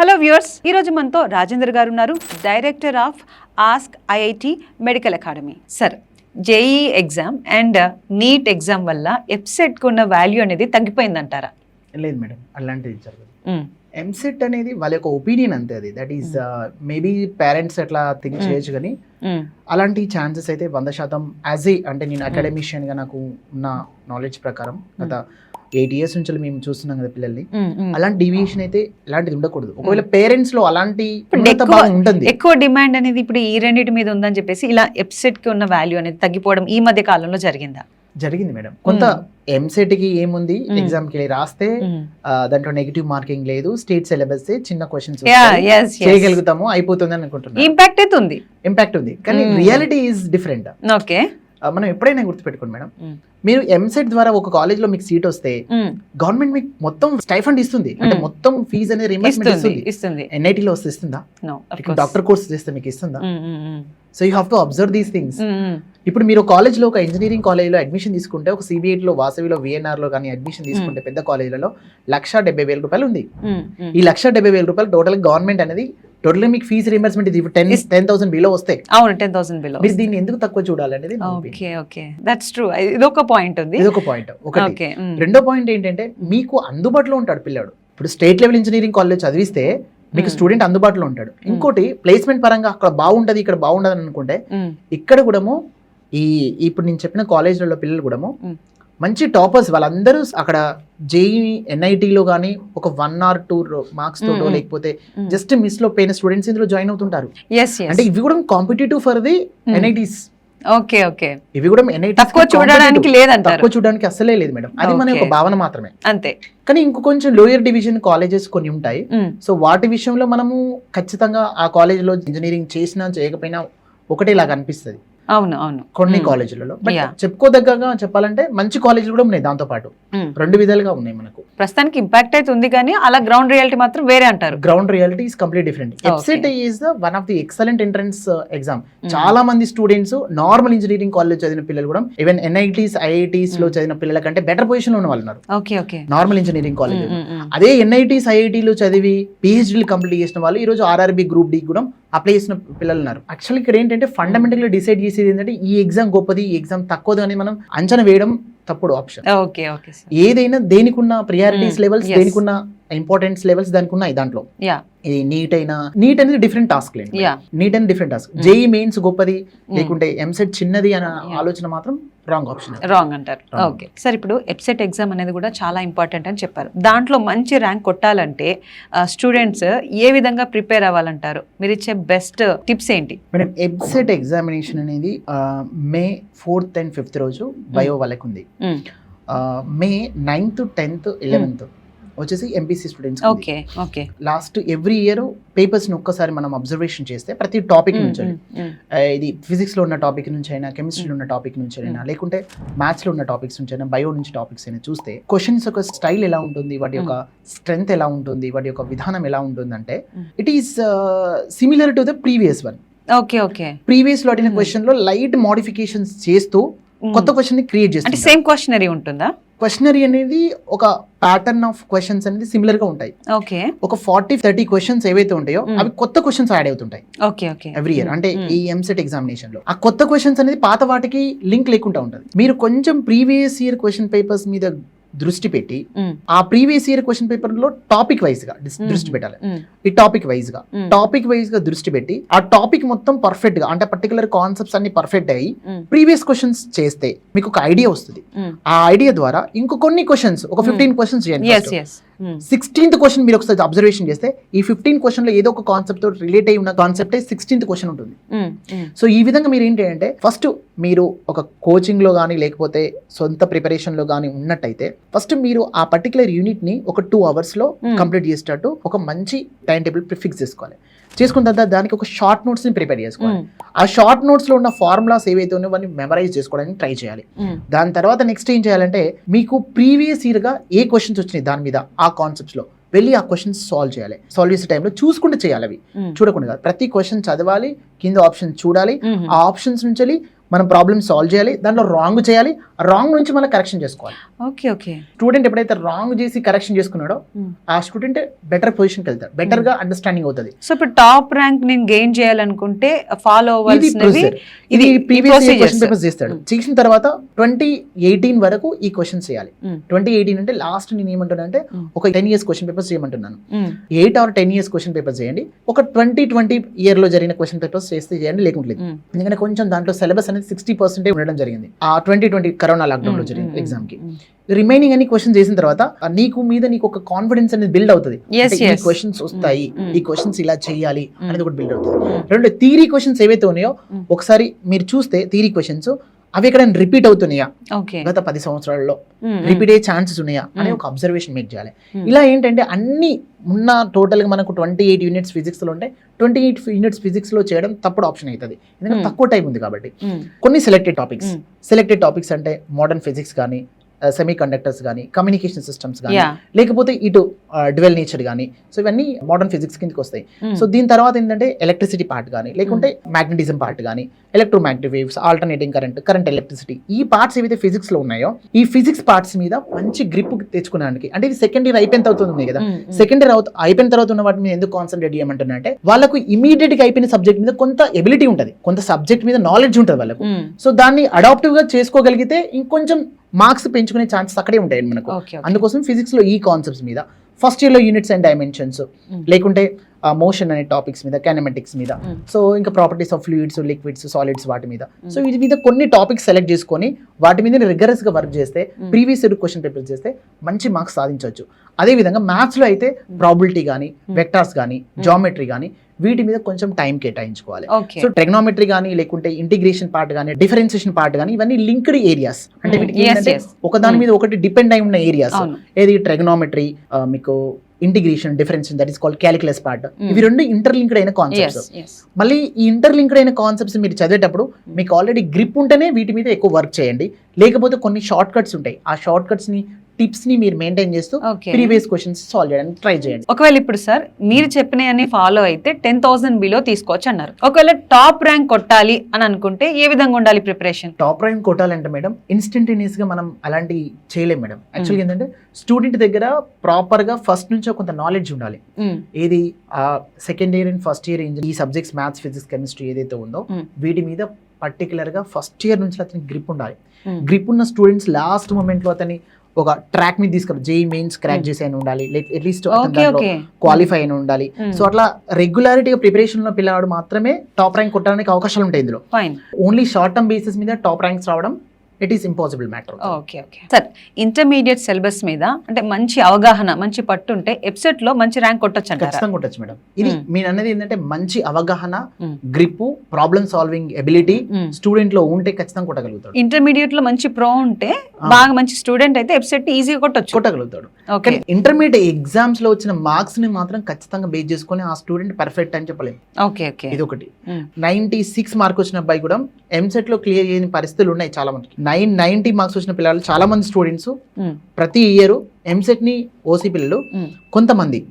Hello viewers, ఈరోజు మనతో రాజేంద్ర గారు ఉన్నారు, director of ask IIT medical academy. Sir, JEE exam and NEET exam వల్ల ఎఫ్సెట్కి ఉన్న వాల్యూ అనేది తగ్గిపోయిందంటారా? లేదు మేడం, అలాంటిది జరగదు. ఎంసెట్ అనేది వాళ్ళ యొక్క ఒపీనియన్ అంతే. అది దట్ ఈస్ మేబీ పేరెంట్స్ అట్లా థింక్ చేయొచ్చు, కానీ అలాంటి ఛాన్సెస్ అయితే 100% యాజ్ ఏ అంటే నేను అకాడమిషియన్ గా నాకు ఉన్న నాలెడ్జ్ ప్రకారం గత 8 years నుంచి మేము చూస్తున్నాం కదా పిల్లల్ని, అలాంటి డీవియేషన్ అయితే ఇలాంటిది ఉండకూడదు. ఒకవేళ పేరెంట్స్ లో అలాంటి ఉంటుంది, ఎక్కువ డిమాండ్ అనేది ఇప్పుడు ఈ రెండింటి మీద ఉందని చెప్పేసి ఇలా ఎఫ్సెట్ కి ఉన్న వాల్యూ అనేది తగ్గిపోవడం ఈ మధ్య కాలంలో జరిగిందా? జరిగింది మేడం. కొంత ఎంసెట్ కి ఏముంది, ఎగ్జామ్ కి రాస్తే దాంట్లో నెగిటివ్ మార్కింగ్ లేదు, స్టేట్ సిలబస్ చిన్న క్వశ్చన్స్ చేయగలుగుతాము, అయిపోతుంది అని అనుకుంటున్నాను. ఇంపాక్ట్ ఉంది కానీ రియాలిటీ ఈజ్ డిఫరెంట్. ఓకే, మనం ఎప్పుడైనా గుర్తుపెట్టుకోండి మేడం, మీరు ఎంసెట్ ద్వారా ఒక కాలేజ్ లో మీకు సీట్ వస్తే గవర్నమెంట్ మీకు మొత్తం స్టైఫండ్ ఇస్తుంది, అంటే మొత్తం ఫీజు అనేది రీయింబర్స్మెంట్ ఇస్తుంది. ఎన్ఐటీ లో వస్తే ఇస్తుందా? డాక్టర్ కోర్స్ చేస్తే మీకు ఇస్తుందా? So you have to observe these things. ఇప్పుడు మీరు కాలేజ్ లో ఒక ఇంజనీరింగ్ కాలేజ్ లో అడ్మిషన్ తీసుకుంటే, ఒక సిబిఐటి లో, వాసవిలో, విఎన్ఆర్ లో కానీ అడ్మిషన్ తీసుకుంటే పెద్ద కాలేజీలలో 1,70,000 ఉంది. ఈ 1,70,000 టోటల్ గవర్నమెంట్ అనేది టోటల్ మీకు ఫీజు రీయింబర్స్మెంట్ ఇది 10,000 బిలో వస్తాయి. అవును, 10,000 బిలో. మీరు దీన్ని ఎందుకు తక్కువ చూడాలనేది ఇదొక పాయింట్. ఒకటి. రెండో పాయింట్ ఏంటంటే, మీకు అందుబాటులో ఉంటాడు పిల్లాడు. ఇప్పుడు స్టేట్ లెవెల్ ఇంజనీరింగ్ కాలేజ్ చదివిస్తే మీకు స్టూడెంట్ అందుబాటులో ఉంటాడు. ఇంకోటి, ప్లేస్మెంట్ పరంగా అక్కడ బాగుంటది, ఇక్కడ బాగుండదు అని అనుకుంటే, ఇక్కడ కూడా ఇప్పుడు నేను చెప్పిన కాలేజ్లలో పిల్లలు కూడా మంచి టాపర్స్ వాళ్ళందరూ అక్కడ జేఈ ఎన్ఐటీలో కానీ ఒక 1 or 2 మార్క్స్ తోటో లేకపోతే జస్ట్ మిస్ లో పోయిన స్టూడెంట్స్ ఇందులో జాయిన్ అవుతుంటారు. అంటే ఇవి కూడా కాంపిటేటివ్ ఫర్ ది ఎన్ఐటీస్. ఇవి కూడా తక్కువ చూడడానికి అసలే లేదు మేడం, అది మన యొక్క భావన మాత్రమే అంతే. కానీ ఇంకో కొంచెం లోయర్ డివిజన్ కాలేజెస్ కొన్ని ఉంటాయి. సో వాటి విషయంలో మనము ఖచ్చితంగా ఆ కాలేజ్ లో ఇంజనీరింగ్ చేసినా చేయకపోయినా ఒకటేలాగా అనిపిస్తుంది. అవును, కొన్ని కాలేజీలలో చెప్పుకోదగ్గగా చెప్పాలంటే మంచి కాలేజీలు కూడా ఉన్నాయి, దాంతో పాటు 2 విధాలుగా ఉన్నాయి. మనకు ప్రస్తుతానికి ఇంపాక్ట్ అయితే ఉంది, కానీ అలా గ్రౌండ్ రియాలిటీ మాత్రం వేరే అంటారు. Ground reality is complete different. ఎఫ్సెట్ is one of the excellent entrance exam. చాలా మంది స్టూడెంట్స్ నార్మల్ ఇంజనీరింగ్ కాలేజ్ చదివిన పిల్లలు కూడా, ఈవెన్ ఎన్ఐటీస్, ఐఐటీస్ లో చదివిన పిల్లల కంటే బెటర్ పొజిషన్ లో ఉన్న వాళ్ళు ఉన్నారు నార్మల్ ఇంజనీరింగ్ కాలేజ్. అదే ఎన్ఐటీస్, ఐఐటీలు చదివి పిహెచ్డీలు కంప్లీట్ చేసిన వాళ్ళు ఈ రోజు ఆర్ఆర్బి గ్రూప్ డి కూడా అప్లై చేసిన పిల్లలు ఉన్నారు. యాక్చువల్లీ ఇక్కడ ఏంటంటే ఫండమెంటల్ గా డిసైడ్ చేసేది ఏంటంటే, ఈ ఎగ్జామ్ గొప్పది, ఈ ఎగ్జామ్ తక్కువది అని మనం అంచనా వేయడం తప్పుడు ఆప్షన్. ఏదైనా దేనికి ఉన్న ప్రియారిటీస్ లెవెల్స్, దేనికి ఉన్న ఇంపార్టెన్స్ లెవెల్స్ దానికి ఉన్నాయి. దాంట్లో ఇది నీట్ అనేది డిఫరెంట్ టాస్క్ లేండి. నీట్ అనేది డిఫరెంట్ టాస్క్. జేఈ మెయిన్స్ గొప్పది లేకుంటే ఎంసెట్ చిన్నది అనే ఆలోచన మాత్రం రాంగ్ అంటారు. ఓకే సార్, ఇప్పుడు ఎఫ్సెట్ ఎగ్జామ్ అనేది కూడా చాలా ఇంపార్టెంట్ అని చెప్పారు. దాంట్లో మంచి ర్యాంక్ కొట్టాలంటే స్టూడెంట్స్ ఏ విధంగా ప్రిపేర్ అవ్వాలంటారు? మీరు ఇచ్చే బెస్ట్ టిప్స్ ఏంటి? మేడం, ఎఫ్సెట్ ఎగ్జామినేషన్ అనేది May 4th and 5th రోజు బయో వాళ్ళకు ఉంది. May 9th, 10th, 11th వచ్చేసి MPC students. Last every year papers ని ఒక్కసారి మనం అబ్జర్వేషన్ చేస్తే ప్రతి టాపిక్ నుంచి, ఇది ఫిజిక్స్ లో ఉన్న టాపిక్ నుంచి అయినా, కెమిస్ట్రీలో ఉన్న టాపిక్ నుంచి అయినా, లేకుంటే మ్యాథ్స్ లో ఉన్న టాపిక్స్ నుంచి అయినా, బయో నుంచి టాపిక్స్ అయినా చూస్తే క్వశ్చన్స్ యొక్క స్టైల్ ఎలా ఉంటుంది, వాటి యొక్క స్ట్రెంగ్త్ ఎలా ఉంటుంది, వాటి యొక్క విధానం ఎలా ఉంటుంది అంటే it is similar to the previous one. Previous లో అడిగిన క్వశ్చన్ లో లైట్ మోడిఫికేషన్స్ చేస్తూ కొత్త క్వశ్చన్ ని క్రియేట్ చేస్తారు. సేమ్ క్వశ్చనరీ ఉంటుందా? క్వశ్చనరీ అనేది ఒక ప్యాటర్న్ ఆఫ్ క్వశ్చన్స్ అనేది సిమిలర్ గా ఉంటాయి. ఒక 40-30 క్వశ్చన్స్ ఏవైతే ఉంటాయో అవి కొత్త క్వశ్చన్స్ యాడ్ అవుతుంటాయి ఎవ్రీ ఇయర్. అంటే ఈ ఎంసెట్ ఎగ్జామినేషన్ లో ఆ కొత్త క్వశ్చన్స్ అనేది పాత వాటికి లింక్ లేకుండా ఉంటుంది. మీరు కొంచెం ప్రీవియస్ ఇయర్ క్వశ్చన్ పేపర్స్ మీద దృష్టి పెట్టి ఆ ప్రీవియస్ ఇయర్ క్వశ్చన్ పేపర్ లో టాపిక్ వైజ్ గా దృష్టి పెట్టాలి. ఈ టాపిక్ వైజ్ గా దృష్టి పెట్టి ఆ టాపిక్ మొత్తం పర్ఫెక్ట్ గా, అంటే పర్టికులర్ కాన్సెప్ట్స్ అన్ని పర్ఫెక్ట్ అయ్యి ప్రీవియస్ క్వశ్చన్స్ చేస్తే మీకు ఒక ఐడియా వస్తుంది. ఆ ఐడియా ద్వారా ఇంకో కొన్ని క్వశ్చన్స్, ఒక 15 క్వశ్చన్స్ చేయండి. 16th క్వశ్చన్ మీరు ఒకసారి అబ్జర్వేషన్ చేస్తే ఈ 15 క్వశ్చన్ లో ఏదో ఒక కాన్సెప్ట్ తో రిలేట్ అయి ఉన్న కాన్సెప్ట్ 16th క్వశ్చన్ ఉంటుంది. సో ఈ విధంగా మీరు ఏంటి అంటే, ఫస్ట్ మీరు ఒక కోచింగ్ లో కానీ లేకపోతే సొంత ప్రిపరేషన్ లో కానీ ఉన్నట్టయితే ఫస్ట్ మీరు ఆ పర్టికులర్ యూనిట్ ని ఒక 2 hours లో కంప్లీట్ చేసేటట్టు ఒక మంచి టైం టేబుల్ ఫిక్స్ చేసుకోవాలి. చేసుకున్న తర్వాత దానికి ఒక షార్ట్ నోట్స్ ని ప్రిపేర్ చేసుకోవాలి. ఆ షార్ట్ నోట్స్ లో ఉన్న ఫార్ములాస్ ఏవైతే ఉన్నాయో వాటిని మెమరైజ్ చేసుకోవడానికి ట్రై చేయాలి. దాని తర్వాత నెక్స్ట్ ఏం చేయాలంటే, మీకు ప్రీవియస్ ఇయర్ గా ఏ క్వశ్చన్స్ వచ్చినాయి దాని మీద ఆ కాన్సెప్ట్స్ లో వెళ్ళి ఆ క్వశ్చన్స్ సాల్వ్ చేయాలి. సాల్వ్ చేసే టైంలో చూసుకుంటూ చేయాలి, అవి చూడకుండా కాదు. ప్రతి క్వశ్చన్ చదవాలి, కింద ఆప్షన్ చూడాలి, ఆ ఆప్షన్స్ నుంచి మనం ప్రాబ్లమ్ సాల్వ్ చేయాలి, దాంట్లో రాంగ్ చేయాలి, రాంగ్ నుంచి మళ్ళీ కరెక్షన్ చేసుకోవాలి. Okay okay. స్టూడెంట్ ఎప్పుడైతే రాంగ్ చేసి కరెక్షన్ చేసుకున్నాడో ఆ స్టూడెంట్ బెటర్ పొజిషన్కి వెళ్తాడు, బెటర్ గా అండర్స్టాండింగ్ అవుతుంది. సో ఇప్పుడు టాప్ ర్యాంక్ నేను గెయిన్ చేయాలనుకుంటే ఫాలో అవ్వాల్సినవి ఇది ప్రీవియస్ క్వశ్చన్ పేపర్స్ చేస్తాడు. చేసిన తర్వాత 2018 వరకు ఈ క్వశ్చన్స్ చేయాలి. 2018 అంటే లాస్ట్ నేను ఏమంటున్నా అంటే ఒక 10 years క్వశ్చన్ పేపర్స్ చేయమంటున్నాను. 8 or 10 years క్వశ్చన్ పేపర్స్ చేయండి. ఒక 2020 year లో జరిగిన క్వశ్చన్ పేపర్స్ చేస్తే చేయండి, లేకుంటే ఎందుకంటే కొంచెం దాంట్లో సిలబస్ అనేది 60% ఉండడం జరిగింది ఆ 2020 కరోనా లాక్డౌన్ లో జరిగిన ఎగ్జామ్ కి. రిమైనింగ్ అన్ని క్వశ్చన్ చేసిన తర్వాత నీకు ఒక కాన్ఫిడెన్స్ అనేది బిల్డ్ అవుతుంది. ఈ క్వశ్చన్స్ వస్తాయి, ఈ క్వశ్చన్స్ ఇలా చేయాలి అనేది ఒకటి బిల్డ్ అవుతుంది. రెండు థియరీ క్వశ్చన్స్ ఏవైతే ఉన్నాయో ఒకసారి మీరు చూస్తే థియరీ క్వశ్చన్స్ అవి ఎక్కడ రిపీట్ అవుతున్నాయా, గత 10 సంవత్సరాల్లో రిపీట్ అయ్యే ఛాన్సెస్ ఉన్నాయా అని ఒక అబ్జర్వేషన్ మేక్ చేయాలి. ఇలా ఏంటంటే అన్ని ఉన్న టోటల్ గా మనకు 28 units ఫిజిక్స్ లో ఉంటే 28 units ఫిజిక్స్ లో చేయడం తప్పుడు ఆప్షన్ అవుతుంది, ఎందుకంటే తక్కువ టైం ఉంది కాబట్టి. కొన్ని సెలెక్టెడ్ టాపిక్స్ అంటే మోడర్న్ ఫిజిక్స్ కానీ, సెమీ కండక్టర్స్ కానీ, కమ్యూనికేషన్ సిస్టమ్స్ కానీ, లేకపోతే ఇటు డ్యువెల్ నేచర్ కానీ, సో ఇవన్నీ మోడర్న్ ఫిజిక్స్ కిందకి వస్తాయి. సో దీని తర్వాత ఏంటంటే ఎలక్ట్రిసిటీ పార్ట్ కానీ, లేకుంటే మ్యాగ్నెటిజం పార్ట్ కానీ, electromagnetic waves, alternating current electricity, ఈ పార్ట్స్ ఏవైతే ఫిజిక్స్ లో ఉన్నాయో ఈ ఫిజిక్స్ పార్ట్స్ మీద మంచి గ్రిప్ తెచ్చుకోవడానికి, అంటే ఇది సెకండ్ ఇయర్ అయిపోయిన తర్వాత ఉంది కదా, సెకండ్ ఇయర్ అయిపోయిన తర్వాత ఉన్న వాటి మీద ఎందుకు కాన్సన్ట్రేట్ చేయమంటున్నా అంటే వాళ్ళకు ఇమీడియట్ గా అయిపోయిన సబ్జెక్ట్ మీద కొంత ఎబిలిటీ ఉంటుంది, కొంత సబ్జెక్ట్ మీద నాలెడ్జ్ ఉంటుంది వాళ్ళకు. సో దాన్ని అడాప్టివ్ గా చేసుకోగలిగితే ఇంకొంచెం మార్క్స్ పెంచుకునే ఛాన్సెస్ అక్కడే ఉంటాయి మనకు. అందుకోసం ఫిజిక్స్ లో ఈ కాన్సెప్ట్స్ మీద ఫస్ట్ ఇయర్ లో యూనిట్స్ అండ్ డైమెన్షన్స్, లేకుంటే మోషన్ అనే టాపిక్స్ మీద, కైనమెటిక్స్ మీద, సో ఇంకా properties of fluids, liquids, solids వాటి మీద, సో వీటి మీద కొన్ని టాపిక్స్ సెలెక్ట్ చేసుకొని వాటి మీద రిగరస్ గా వర్క్ చేస్తే, ప్రీవియస్ ఇయర్ క్వశ్చన్ పేపర్స్ చేస్తే మంచి మార్క్స్ సాధించవచ్చు. అదేవిధంగా మ్యాథ్స్ లో అయితే ప్రాబిలిటీ కానీ, వెక్టార్స్ కానీ, జామెట్రీ కానీ వీటి మీద కొంచెం టైం కేటాయించుకోవాలి. సో ట్రిగ్నోమెట్రీ కానీ, లేకుంటే ఇంటిగ్రేషన్ పార్ట్ కానీ, డిఫరెన్షియేషన్ పార్ట్ కానీ, ఇవన్నీ లింక్డ్ ఏరియాస్. అంటే వీటికి ఒక దాని మీద ఒకటి డిపెండ్ అయి ఉన్న ఏరియాస్. ఏది ట్రిగ్నోమెట్రీ, మీకు integration, differentiation, that is called calculus part. ఇవి రెండు ఇంటర్లింక్డ్ అయిన కాన్సెప్ట్స్. మళ్ళీ ఈ ఇంటర్లింక్డ్ అయిన కాన్సెప్ట్స్ మీరు చదివేటప్పుడు మీకు ఆల్రెడీ గ్రిప్ ఉంటేనే వీటి మీద ఎక్కువ వర్క్ చేయండి, లేకపోతే కొన్ని షార్ట్ కట్స్ ఉంటాయి, ఆ షార్ట్ కట్స్ ని, టిప్స్ ని మీరు మెయింటైన్ చేస్తూ ప్రీవియస్ క్వశ్చన్స్ సాల్వ్ చేయడానికి ట్రై చేయండి. ఒకవేళ ఇప్పుడు సార్ మీరు చెప్పినవన్నీ ఫాలో అయితే 10,000 బిలో తీసుకోవచ్చు అన్నారు. ఒకవేళ టాప్ ర్యాంక్ కొట్టాలి అని అనుకుంటే ఏ విధంగా ఉండాలి ప్రిపరేషన్? టాప్ ర్యాంక్ కొట్టాలంటే మేడం ఇన్స్టంటేనియస్ గా మనం అలాంటి చేయలేం మేడం. యాక్చువల్గా ఏంటంటే స్టూడెంట్ దగ్గర ప్రాపర్ గా ఫస్ట్ నుంచి కొంత నాలెడ్జ్ ఉండాలి. ఏది second year and first year ఈ సబ్జెక్ట్స్ మ్యాథ్స్, ఫిజిక్స్, కెమిస్ట్రీ ఏదైతే ఉందో వీటి మీద పర్టికులర్ గా ఫస్ట్ ఇయర్ నుంచి అతనికి గ్రిప్ ఉండాలి. గ్రిప్ ఉన్న స్టూడెంట్స్ లాస్ట్ మూమెంట్ లో అతని ఒక ట్రాక్ మీద తీసుకెళ్ళి జేఈ మెయిన్స్ క్రాక్ చేసి అయినా ఉండాలి, అట్లీస్ట్ క్వాలిఫై అయినా ఉండాలి. సో అట్లా రెగ్యులారిటీగా ప్రిపరేషన్ లో పిల్లవాడు మాత్రమే టాప్ ర్యాంక్ కొట్టడానికి అవకాశాలు ఉంటాయి. ఇందులో ఓన్లీ షార్ట్ టర్మ్ బేసిస్ మీద టాప్ ర్యాంక్స్ రావడం it is impossible matter. Okay okay sir, intermediate syllabus మీద అంటే మంచి అవగాహన, మంచి పట్టు ఉంటే ఎప్సెట్ లో మంచి ర్యాంక్ కొట్టొచ్చు అంటారా? ఖచ్చితంగా కొట్టొచ్చు మేడం. ఇది మీరు అనేది ఏంటంటే మంచి అవగాహన, grip, problem solving ability student లో ఉంటే ఖచ్చితంగా కొట్టగలుగుతాడు. ఇంటర్మీడియట్ లో మంచి ప్రో ఉంటే, బాగా మంచి స్టూడెంట్ అయితే ఎప్సెట్ ఈజీగా కొట్టగలుగుతాడు. కానీ ఇంటర్మీడియట్ ఎగ్జామ్స్ లో వచ్చిన మార్క్స్ ని మాత్రం ఖచ్చితంగా బేస్ చేసుకుని ఆ స్టూడెంట్ పర్ఫెక్ట్ అని చెప్పలేము. ఇది ఒకటి. 96 మార్క్ వచ్చిన అబ్బాయి కూడా ఎంసెట్ లో క్లియర్ చేయని పరిస్థితులు ఉన్నాయి చాలా మందికి. 990 మార్క్స్ వచ్చిన పిల్లలు చాలా మంది స్టూడెంట్స్ ప్రతి ఇయర్ ఎంసెట్ ని ఓసీ పిల్లలు కొంతమంది,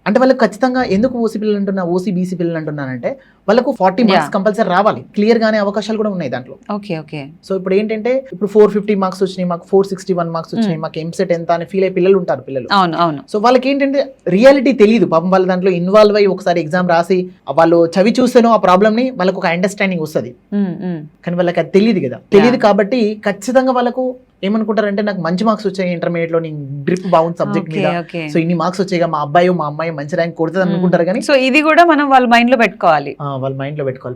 అంటే వాళ్ళకి ఖచ్చితంగా ఎందుకు ఓసీ పిల్లలు అంటున్నా, ఓసీ బీసీ పిల్లలు అంటున్నానంటే వాళ్ళకు 40 మార్క్స్ కంపల్సరీ రావాలి, క్లియర్ గానే అవకాశాలు కూడా ఉన్నాయి దాంట్లో. సో ఇప్పుడు ఏంటంటే ఇప్పుడు 450 మార్క్స్ వచ్చినాయి, మాకు 461 మార్క్స్ వచ్చినాయి, మాకు ఎంసెట్ ఎంత అని ఫీల్ అయ్యే పిల్లలు ఉంటారు పిల్లలు. సో వాళ్ళకి ఏంటంటే రియాలిటీ తెలియదు పాపం, వాళ్ళ దాంట్లో ఇన్వాల్వ్ అయ్యి ఒకసారి ఎగ్జామ్ రాసి వాళ్ళు చవి చూస్తేనో ఆ ప్రాబ్లమ్ ని వాళ్ళకు ఒక అండర్స్టాండింగ్ వస్తుంది, కానీ వాళ్ళకి అది తెలియదు కదా. తెలియదు కాబట్టి ఖచ్చితంగా వాళ్ళకు ఏమనుకుంటారంటే నాకు మంచి మార్క్స్ వచ్చాయి ఇంటర్మీడియట్ లో, నేను గ్రిప్ బాగుంది సబ్జెక్ట్ మీద, సో ఇన్ని మార్క్స్ వచ్చాయి మా అబ్బాయి మా అమ్మాయి మంచి ర్యాంక్ కొడుతుంది అనుకుంటారు. కానీ సో ఇది కూడా మనం వాళ్ళ మైండ్ లో పెట్టుకోవాలి.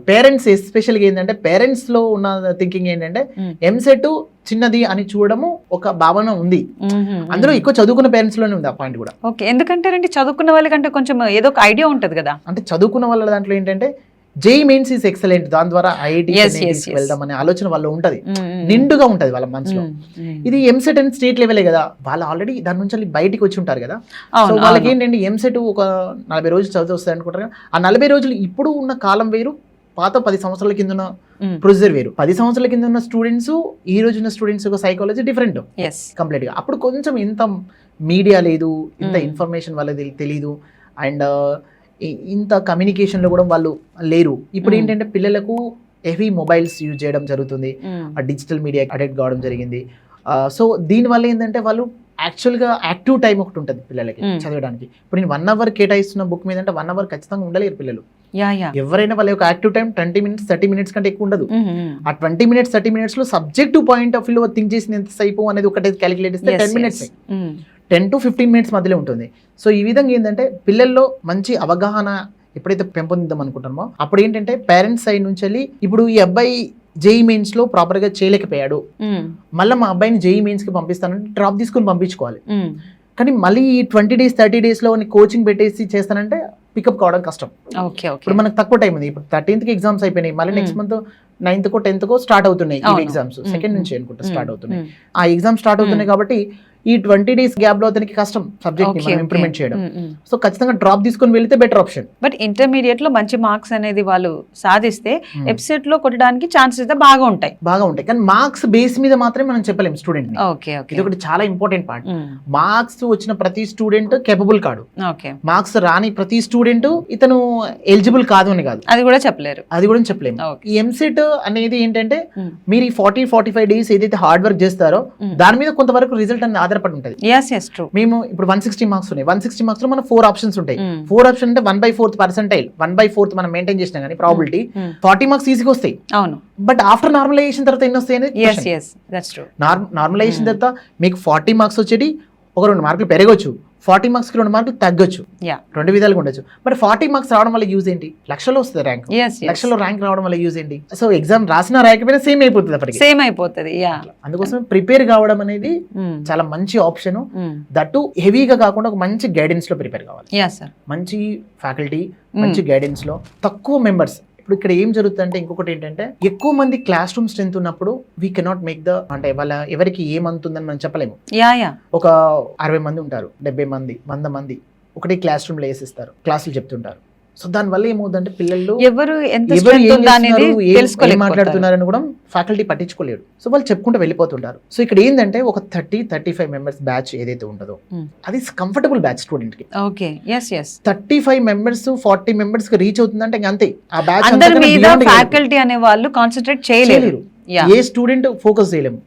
పేరెంట్స్ ఎస్పెషల్గా ఏంటంటే పేరెంట్స్ లో ఉన్న థింకింగ్ ఏంటంటే ఎంసెట్ చిన్నది అని చూడడము ఒక భావన ఉంది, అందులో ఎక్కువ చదువుకున్న పేరెంట్స్ లోనే ఉంది ఆ పాయింట్ కూడా. ఎందుకంటే చదువుకున్న వాళ్ళకంటే కొంచెం ఏదో ఒక ఐడియా ఉంటది కదా, అంటే చదువుకున్న వాళ్ళ దాంట్లో ఏంటంటే జేఈ మెయిన్స్ ఈస్ ఎక్సలెంట్, దాని ద్వారా ఐఐటి వెళ్దాం అనే ఆలోచన వాళ్ళు ఉంటది, నిండుగా ఉంటది వాళ్ళ మనసులో. ఇది ఎంసెట్ అండ్ స్టేట్ లెవెలే కదా, వాళ్ళు ఆల్రెడీ దాని నుంచి బయటికి వచ్చి ఉంటారు కదా. సో వాళ్ళకి ఏంటంటే ఎంసెట్ ఒక 40 రోజులు చదివి వస్తుంది అనుకుంటారు. ఆ 40 రోజులు ఇప్పుడు ఉన్న కాలం వేరు, పాత 10 సంవత్సరాల కింద ఉన్న ప్రొసీజర్ వేరు. 10 సంవత్సరాల కింద ఉన్న స్టూడెంట్స్, ఈ రోజు ఉన్న స్టూడెంట్స్ సైకాలజీ డిఫరెంట్ కంప్లీట్ గా. అప్పుడు కొంచెం ఇంత మీడియా లేదు, ఇంత ఇన్ఫర్మేషన్ వాళ్ళకి తెలీదు, అండ్ ఇంత కమ్యూనికేషన్ లో కూడా వాళ్ళు లేరు. ఇప్పుడు ఏంటంటే పిల్లలకు హెవీ మొబైల్స్ యూజ్ చేయడం జరుగుతుంది, డిజిటల్ మీడియా అడిక్ట్ కావడం జరిగింది. సో దీనివల్ల ఏంటంటే వాళ్ళు యాక్చువల్గా యాక్టివ్ టైం ఒకటి ఉంటుంది పిల్లలకి చదవడానికి. ఇప్పుడు నేను 1 hour కేటాయిస్తున్న బుక్ మీద అంటే 1 hour ఖచ్చితంగా ఉండలేరు పిల్లలు. ఎవరైనా వాళ్ళ యొక్క యాక్టివ్ టైం 20 minutes 30 minutes కంటే ఎక్కువ ఉండదు. ఆ 20 minutes 30 minutes లో subjective point of view think చేసి ఎంత సేపు అనేది ఒకటే క్యాలిక్యులేట్ ఇస్తే 10 minutes 10 to 15 minutes మధ్యలో ఉంటుంది. సో ఈ విధంగా ఏంటంటే పిల్లల్లో మంచి అవగాహన ఎప్పుడైతే పెంపొందిద్దాం అనుకుంటామో అప్పుడు ఏంటంటే పేరెంట్స్ సైడ్ నుంచి వెళ్ళి ఇప్పుడు ఈ అబ్బాయి జేఈ మెయిన్స్ లో ప్రాపర్ గా చేయలేకపోయాడు, మళ్ళీ మా అబ్బాయిని జేఈ మెయిన్స్ కి పంపిస్తానంటే డ్రాప్ తీసుకుని పంపించుకోవాలి. కానీ మళ్ళీ ఈ 20 days 30 days లో కోచింగ్ పెట్టేసి చేస్తానంటే పికప్ కావడం కష్టం. ఇప్పుడు మనకు తక్కువ టైం ఉంది. ఇప్పుడు 13th కి ఎగ్జామ్స్ అయిపోయినాయి, మళ్ళీ నెక్స్ట్ మంత్ 9th కో 10th కో స్టార్ట్ అవుతున్నాయి ఈ ఎగ్జామ్స్. సెకండ్ నుంచి అనుకుంటా స్టార్ట్ అవుతున్నాయి. ఆ ఎగ్జామ్ స్టార్ట్ అవుతున్నాయి కాబట్టి ఈ 20 days గ్యాప్ లో అతనికి కష్టం సబ్జెక్ట్ ని ఇంప్లిమెంట్ చేయడం. సో ఖచ్చితంగా డ్రాప్ తీసుకొని వెళ్తే బెటర్ ఆప్షన్. బట్ ఇంటర్మీడియట్ లో మంచి మార్క్స్ అనేది వాళ్ళు సాధిస్తే ఎఫ్సెట్ లో కొట్టడానికి ఛాన్సెస్ అయితే బాగా ఉంటాయి. కానీ మార్క్స్ బేస్ మీద మాత్రమే మనం చెప్పలేము స్టూడెంట్ ని. ఇది ఒకటి చాలా ఇంపార్టెంట్ పార్ట్. మార్క్స్ వచ్చిన ప్రతి స్టూడెంట్ కేపబుల్ కాదు, మార్క్స్ రాని ప్రతి స్టూడెంట్ ఇతను ఎలిజిబుల్ కాదు అని కాదు, అది కూడా చెప్పలేము. ఈ ఎంసెట్ అనేది ఏంటంటే మీరు ఈ 40-45 days ఏదైతే హార్డ్ వర్క్ చేస్తారో దాని మీద కొంతవరకు రిజల్ట్ అనేది ఆధారపడి ఉంటుంది. మేము ఇప్పుడు 160 మార్క్స్ ఉన్నాయి, 160 మార్క్స్ లో మన 4 ఆప్షన్స్ ఉంటాయి. 4 ఆప్షన్ అంటే 1/4 percentile, 1/4 మనం మెయింటైన్ చేసినా కానీ ప్రాబిలిటీ 40 మార్క్స్ ఈజీగా వస్తాయి. అవును, బట్ ఆఫ్టర్ నార్మలైజేషన్ తర్వాత ఎన్ని వస్తాయి అనేది నార్మలైజేషన్ తర్వాత మీకు 40 మార్క్స్ వచ్చేటి ఒక 2 మార్కులు పెరగొచ్చు, 40 మార్క్స్ కి 2 మార్కులు తగ్గొచ్చు, 2 విధాలుగా ఉండొచ్చు. బట్ 40 మార్క్స్ రావడం వల్ల యూజ్ ఏంటి? లక్షలో వస్తుంది ర్యాంక్, లక్షలో ర్యాంక్ రావడం వల్ల యూజ్ ఏంటి? సో ఎగ్జామ్ రాసినా రాయకపోయినా సేమ్ అయిపోతుంది. అందుకోసం ప్రిపేర్ కావడం అనేది చాలా మంచి ఆప్షన్. దట్టు హెవీగా కాకుండా ఒక మంచి గైడెన్స్ లో ప్రిపేర్ కావాలి. మంచి ఫ్యాకల్టీ, మంచి గైడెన్స్ లో, తక్కువ మెంబర్స్. ఇప్పుడు ఇక్కడ ఏం జరుగుతుందంటే ఇంకొకటి ఏంటంటే ఎక్కువ మంది క్లాస్ రూమ్ స్ట్రెంత్ ఉన్నప్పుడు వీ కెనాట్ మేక్ ద అంటే వాళ్ళ ఎవరికి ఏమంతుందని మనం చెప్పలేము. ఒక 60 మంది ఉంటారు, 70 మంది, 100 మంది ఒకటి క్లాస్ రూమ్ లో వేసిస్తారు, క్లాసులు చెప్తుంటారు. సో దాని వల్ల ఏమవుతుందంటే పిల్లలు ఎవరు మాట్లాడుతున్నారని కూడా ఫ్యాకల్టీ పట్టించుకోలేరు. సో వాళ్ళు చెప్పుకుంటూ వెళ్ళిపోతుంటారు. సో ఇక్కడ ఏంటంటే ఒక 30-35 మెంబర్స్ బ్యాచ్ ఏదైతే ఉంటుందో అది కంఫర్టబుల్ బ్యాచ్ స్టూడెంట్ కి. 35 members 40 members కి రీచ్ అవుతుందంటే ఇంకా అంతే. ఆ బ్యాచ్ ఫ్యాకల్టీ అనే వాళ్ళు కాన్సన్ట్రేట్ చేయలేరు. ఏ స్టూడెంట్ ఫోకస్ చేయలేము.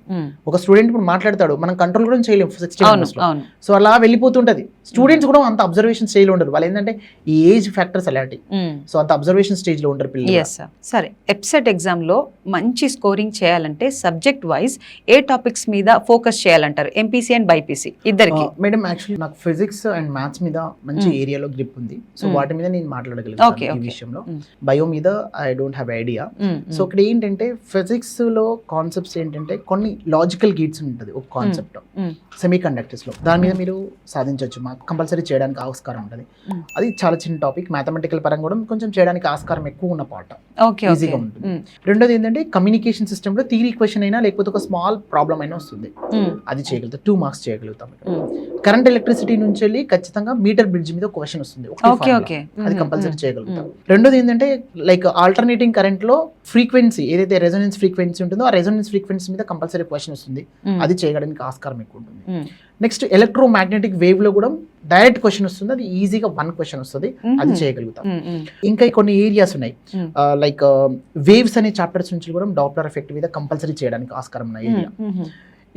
ఒక స్టూడెంట్ ఇప్పుడు మాట్లాడతాడు, మనం కంట్రోల్ కూడా చేయలేము 60 members లో. సో అలా వెళ్ళిపోతుంటది. స్టూడెంట్స్ కూడా అంత అబ్జర్వేషన్ స్టేజ్ లో ఉండరు. వాళ్ళు ఏంటంటే ఈ ఏజ్ ఫ్యాక్టర్స్ అలాంటి, సో అంత అబ్జర్వేషన్ స్టేజ్ లో ఉంటారు పిల్లలు. సరే, ఎఫ్సెట్ ఎగ్జామ్ లో మంచి స్కోరింగ్ చేయాలంటే సబ్జెక్ట్ వైజ్ ఏ టాపిక్స్ మీద ఫోకస్ చేయాలంటారు? ఎంపీసీ అండ్ బైపీసీ ఇద్దరికి. మేడం యాక్చువల్లీ నాకు ఫిజిక్స్ అండ్ మ్యాథ్స్ మీద మంచి ఏరియాలో గ్రిప్ ఉంది. సో వాటి మీద నేను మాట్లాడగలుగుతాను ఈ విషయంలో. బయో మీద I don't have idea. So ఇక్కడ ఏంటంటే ఫిజిక్స్ లో కాన్సెప్ట్స్ ఏంటంటే కొన్ని లాజికల్ గేట్స్ ఉంటుంది ఒక కాన్సెప్ట్ సెమీ కండక్టర్స్ లో, దాని మీద మీరు సాధించవచ్చు, మాకు కంపల్సరీ చేయడానికి ఆస్కారం ఉంటుంది. అది చాలా చిన్న టాపిక్, మ్యాథమెటికల్ పరంగా కూడా కొంచెం చేయడానికి ఆస్కారం ఎక్కువ ఉన్న పార్ట్, ఈజీగా ఉంటుంది. రెండోది ఏంటంటే కమ్యూనికేషన్ సిస్టమ్ లో థియరీ క్వశ్చన్ అయినా లేకపోతే ఒక స్మాల్ ప్రాబ్లమ్ అయినా వస్తుంది, అది చేయగలుగుతాం, 2 marks చేయగలుగుతాం. కరెంట్ ఎలక్ట్రిసిటీ నుంచి వెళ్ళి ఖచ్చితంగా మీటర్ బ్రిడ్జ్ మీద క్వశ్చన్ వస్తుంది, అది కంపల్సరీ చేయగలుగుతాం. రెండోది ఏంటంటే లైక్ ఆల్టర్నేటింగ్ కరెంట్ లో ఫ్రీక్వెన్సీ ఏదైతే రెజొనెన్స్ ఫ్రీక్వెన్సీ ఉంటుందో ఆ రెజొనెన్స్ ఫ్రీక్వెన్సీ మీద కంపల్సరీ క్వశ్చన్ వస్తుంది, అది చేయడానికి ఆస్కారం ఎక్కువ ఉంటుంది. నెక్స్ట్ ఎలక్ట్రోమాగ్నెటిక్ వేవ్ లో కూడా డైరెక్ట్ క్వశ్చన్ వస్తుంది, అది ఈజీగా 1 question వస్తుంది, అది చేయగలుగుతాం. ఇంకా కొన్ని ఏరియాస్ ఉన్నాయి లైక్ వేవ్స్ అనే చాప్టర్స్ నుంచి కూడా డాప్లర్ ఎఫెక్ట్ మీద కంపల్సరీ చేయడానికి ఆస్కారం ఉన్న ఏరియా.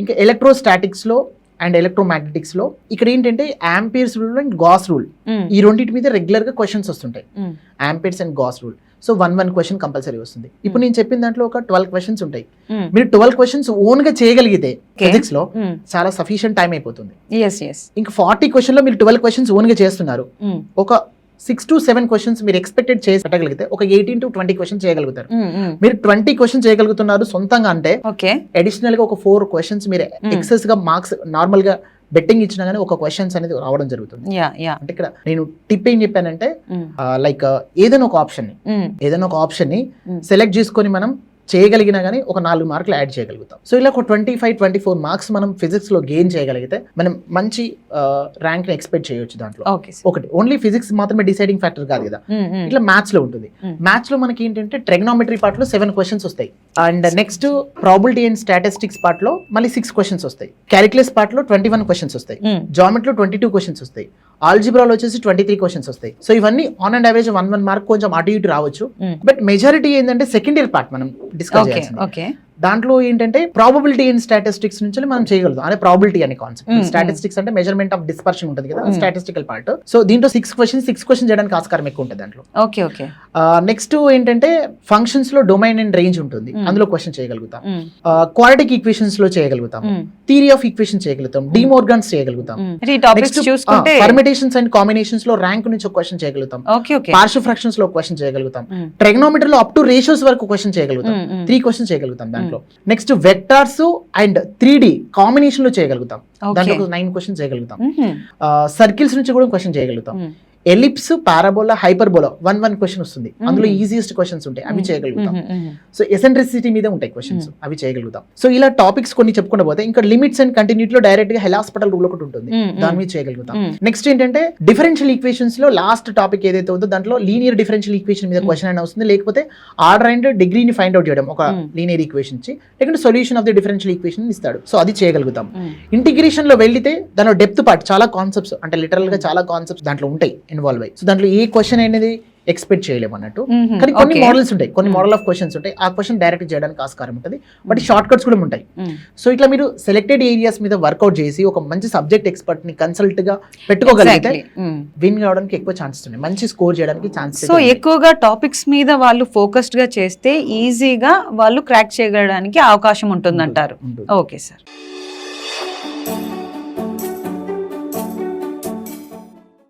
ఇంకా ఎలక్ట్రోస్టాటిక్స్ లో అండ్ ఎలక్ట్రోమాగ్నెటిక్స్ లో ఇక్కడ ఏంటంటే Ampere's rule and Gauss rule, ఈ రెండింటి మీద రెగ్యులర్ గా క్వశ్చన్స్ వస్తుంటాయి, Ampere's and Gauss rule. So 1 question compulsory వస్తుంది. ఇప్పుడు నేను చెప్పిన దాంట్లో ఒక 12 questions ఉంటాయి. మీరు 12 questions ఓన్ గా చేయగలిగితే ఫిజిక్స్ లో చాలా సఫిషియంట్ టైం అయిపోతుంది. ఇంకా 40 question లో మీరు 12 questions ఓన్ గా చేస్తున్నారు, ఒక 6 to 7 questions మీరు ఎక్స్పెక్టెడ్ చేసి పెట్టగలిగితే ఒక 18 to 20 questions చేయగలుగుతారు. మీరు 20 questions చేయగలుగుతున్నారు సొంతంగా అంటే అడిషనల్ గా ఒక 4 questions మీరు ఎక్సెస్ గా మార్క్స్ నార్మల్ గా బెట్టింగ్ ఇచ్చినా గానీ ఒక క్వశ్చన్స్ అనేది రావడం జరుగుతుంది. అంటే ఇక్కడ నేను టిప్ ఏం చెప్పానంటే లైక్ ఏదైనా ఒక ఆప్షన్ ని సెలెక్ట్ చేసుకొని మనం చేయగలిగినా గానీ ఒక 4 మార్కులు యాడ్ చేయగలుగుతాం. సో ఇలా ఒక 25-24 మార్క్స్ మనం ఫిజిక్స్ లో గెయిన్ చేయగలిగితే మనం మంచి ర్యాంక్ ని ఎక్స్పెక్ట్ చేయొచ్చు. దాంట్లో ఒకటి ఓన్లీ ఫిజిక్స్ మాత్రమే డిసైడింగ్ ఫ్యాక్టర్ కాదు కదా, ఇట్లా మ్యాథ్స్ లో ఉంటుంది. మ్యాథ్స్ లో మనకి ఏంటంటే ట్రిగ్నోమెట్రీ పార్ట్ లో 7 questions వస్తాయి, and next probability and statistics part లో మళ్ళీ 6 questions వస్తాయి, క్యాలిక్యులస్ పార్ట్ లో 21 questions వస్తాయి, జామెట్రీ లో 22 questions వస్తాయి, ఆల్జిబ్రాలో వచ్చేసి 23 క్వశ్చన్స్ వస్తాయి. సో ఇవన్నీ ఆన్ అండ్ యావరేజ్ 1 మార్క్ కొంచెం అటు ఇటు రావచ్చు. Mm. బట్ మెజారిటీ ఏంటంటే సెకండ్ ఇయర్ పార్ట్ మనం డిస్కస్ ఓకే చేయాల్సింది. ఓకే దాంట్లో ఏంటంటే ప్రాబబిలిటీ ఇన్ స్టాటిస్టిక్స్ నుంచి మనం చేయగలుగుతాం. అదే ప్రాబిలిటీ అనే కాన్సెప్ట్. స్టాటిస్టిక్స్ అంటే మెజర్మెంట్ ఆఫ్ డిస్పర్షన్ ఉంటుంది కదా, స్టాటిస్టికల్ పార్ట్. సో దీంట్లో 6 క్వశ్చన్ చేయడానికి ఆస్కారం ఎక్కువ ఉంటుంది దాంట్లో. ఓకే ఓకే నెక్స్ట్ ఏంటంటే ఫంక్షన్స్ లో డొమైన్ అండ్ రేంజ్ ఉంటుంది, అందులో క్వశ్చన్ చేయగలుగుతాం. క్వాడ్రాటిక్ ఈక్వేషన్స్ లో చేయగలుగుతాం, థియరీ ఆఫ్ ఈక్వేషన్ చేయగలుగుతాం, డిమోర్గన్స్ చేయగలుగుతాం. ఈ టాపిక్స్ చూసుకుంటే పర్మిటేషన్స్ అండ్ కాంబినేషన్స్ లో ర్యాంక్ నుంచి ఒక క్వశ్చన్ చేయగలుగుతాం, ఓకే ఓకే పార్షియల్ ఫ్రాక్షన్స్ లో క్వశ్చన్ చేయగలుగుతాం, ట్రిగ్నోమెట్రీ లో అప్ టు రేషియోస్ వరకు క్వశ్చన్ చేయగలుగుతాం, 3 క్వశ్చన్ చేయగలుగుతాం దాంట్లో. Next vectors and 3D combination లో చేయగలుగుతాం, దాంట్లో 9 క్వశ్చన్ చేయగలుగుతాం. సర్కిల్స్ నుంచి కూడా క్వశ్చన్ చేయగలుగుతాం. ఎలిప్స్, పారాబోలా, హైపర్బోలా 1 క్వశ్చన్ వస్తుంది, అందులో ఈజియెస్ట్ క్వశ్చన్స్ ఉంటాయి, అవి చేయగలుగుతాం. సో ఎసెంట్రిసిటీ మీద ఉంటాయి క్వశ్చన్స్, అవి చేయగలుగుతాం. సో ఇలా టాపిక్స్ కొన్ని చెప్పుకుంటూ పోతే ఇంకా లిమిట్స్ అండ్ కంటిన్యూటీ లో డైరెక్ట్ గా హెలాస్పిటల్ రూల్ ఒకటి ఉంటుంది, దాని మీద చేయగలుగుతాం. నెక్స్ట్ ఏంటంటే డిఫరెన్షియల్ ఈక్వేషన్స్ లో లాస్ట్ టాపిక్ ఏదైతే ఉందో దాంట్లో లీనియర్ డిఫరెన్షియల్ ఈక్వేషన్ మీద క్వశ్చన్ అయినా వస్తుంది, లేకపోతే ఆర్డర్ అండ్ డిగ్రీని ఫైండ్ అవుట్ చేయడం ఒక లీనియర్ ఈక్వేషన్ ఇచ్చి, లేకుంటే solution of the differential equation ఇస్తాడు. సో అది చేయగలుగుతాం. ఇంటిగ్రేషన్ లో వెళ్తే దానిలో డెప్త్ పార్ట్ చాలా కాన్సెప్ట్స్, అంటే లిటరల్ గా చాలా కాన్సెప్ట్స్ దాంట్లో ఉంటాయి ఇన్వాల్వ్ అయ్యి. సో దాంట్లో ఏ క్వశ్చన్ అనేది ఎక్స్పెక్ట్ చేయలేము అన్నట్టు. కానీ కొన్ని మోడల్స్ ఉంటాయి, కొన్ని మోడల్ ఆఫ్ క్వశ్చన్స్ ఉంటాయి, ఆ క్వశ్చన్ డైరెక్ట్ చేయడానికి ఆస్కారం ఉంటుంది, బట్ షార్ట్ కట్స్ కూడా ఉంటాయి. సో ఇట్లా మీరు సెలెక్టెడ్ ఏరియాస్ మీద వర్కౌట్ చేసి ఒక మంచి సబ్జెక్ట్ ఎక్స్పర్ట్ ని కన్సల్ట్ గా పెట్టుకోగలిగితే విన్ కావడానికి ఎక్కువ ఛాన్సెస్ ఉన్నాయి, మంచి స్కోర్ చేయడానికి ఛాన్సెస్. సో ఎక్కువగా టాపిక్స్ మీద వాళ్ళు ఫోకస్డ్ గా చేస్తే ఈజీగా వాళ్ళు క్రాక్ చేయడానికి అవకాశం ఉంటుందంటారు. Okay sir.